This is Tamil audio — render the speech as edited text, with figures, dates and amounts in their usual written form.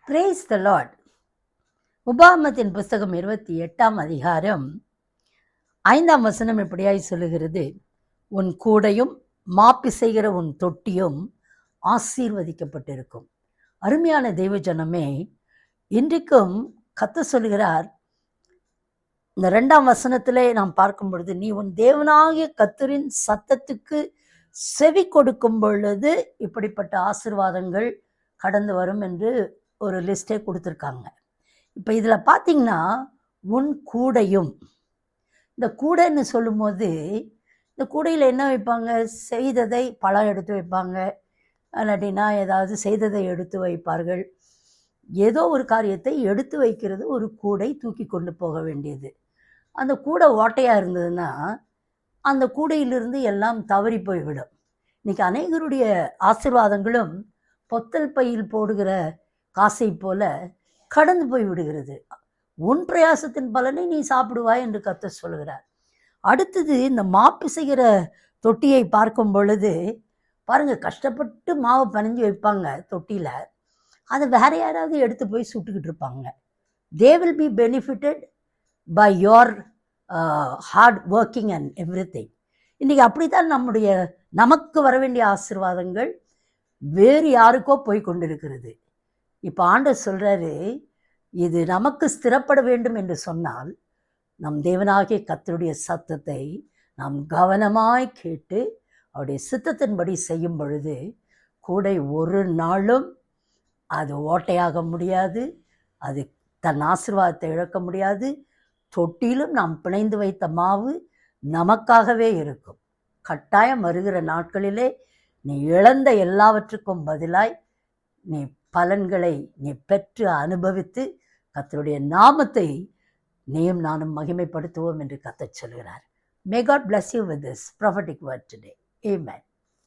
பிரேஸ் த லார்ட். உபாகமத்தின் புஸ்தகம் 28ஆம் அதிகாரம் 5ஆம் வசனம் இப்படியாய் சொல்லுகிறது, உன் கூடையும் மாப்பிசைகிற உன் தொட்டியும் ஆசீர்வதிக்கப்பட்டிருக்கும். அருமையான தெய்வ ஜனமே, இன்றைக்கும் கர்த்தர் சொல்கிறார், இந்த 2ஆம் வசனத்திலே நாம் பார்க்கும் பொழுது, நீ உன் தேவனாகிய கர்த்தரின் சத்தத்துக்கு செவி கொடுக்கும் பொழுது இப்படிப்பட்ட ஆசீர்வாதங்கள் கடந்து வரும் என்று ஒரு லிஸ்டே கொடுத்துருக்காங்க. இப்போ இதில் பார்த்தீங்கன்னா, உன் கூடையும், இந்த கூடைன்னு சொல்லும்போது இந்த கூடையில் என்ன வைப்பாங்க? செய்ததை பழம் எடுத்து வைப்பாங்க, இல்லாட்டினா ஏதாவது செய்ததை எடுத்து வைப்பார்கள். ஏதோ ஒரு காரியத்தை எடுத்து வைக்கிறது ஒரு கூடை, தூக்கி கொண்டு போக வேண்டியது. அந்த கூடை ஓட்டையாக இருந்ததுன்னா அந்த கூடையிலிருந்து எல்லாம் தவறி போய்விடும். இன்றைக்கி அநேகருடைய ஆசீர்வாதங்களும் பொத்தல் பையில் போடுகிற காசை போல கடந்து போய் விடுகிறது. உன் பிரயாசத்தின் பலனை நீ சாப்பிடுவாய் என்று கர்த்தர் சொல்கிறார். அடுத்தது, இந்த மாப்பிசைகிற தொட்டியை பார்க்கும் பொழுது பாருங்கள், கஷ்டப்பட்டு மாவு பனைஞ்சு வைப்பாங்க தொட்டியில், அதை வேற யாராவது எடுத்து போய் சுட்டுக்கிட்டு இருப்பாங்க. They will be benefited by your hard working and everything. இன்றைக்கி அப்படி தான் நமக்கு வர வேண்டிய ஆசீர்வாதங்கள் வேறு யாருக்கோ போய் கொண்டிருக்கிறது. இப்போ ஆண்டவர் சொல்கிறாரு, இது நமக்கு ஸ்திரப்பட வேண்டும் என்று சொன்னால் நம் தேவனாகிய கர்த்தருடைய சத்தத்தை நாம் கவனமாய் கேட்டு அவருடைய சித்தத்தின்படி செய்யும் பொழுது கூடை ஒரு நாளும் அது ஓட்டையாக முடியாது, அது தன் ஆசீர்வாதத்தை இழக்க முடியாது. தொட்டியிலும் நாம் பிணைந்து வைத்த மாவு நமக்காகவே இருக்கும். கட்டாயம் வருகிற நாட்களிலே நீ இழந்த எல்லாவற்றுக்கும் பதிலாய் நீ பலன்களை நீ பெற்று அனுபவித்து கர்த்தருடைய நாமத்தை நீயும் நானும் மகிமைப்படுத்துவோம் என்று கர்த்தர் சொல்கிறார். May God bless you with this prophetic word today. Amen.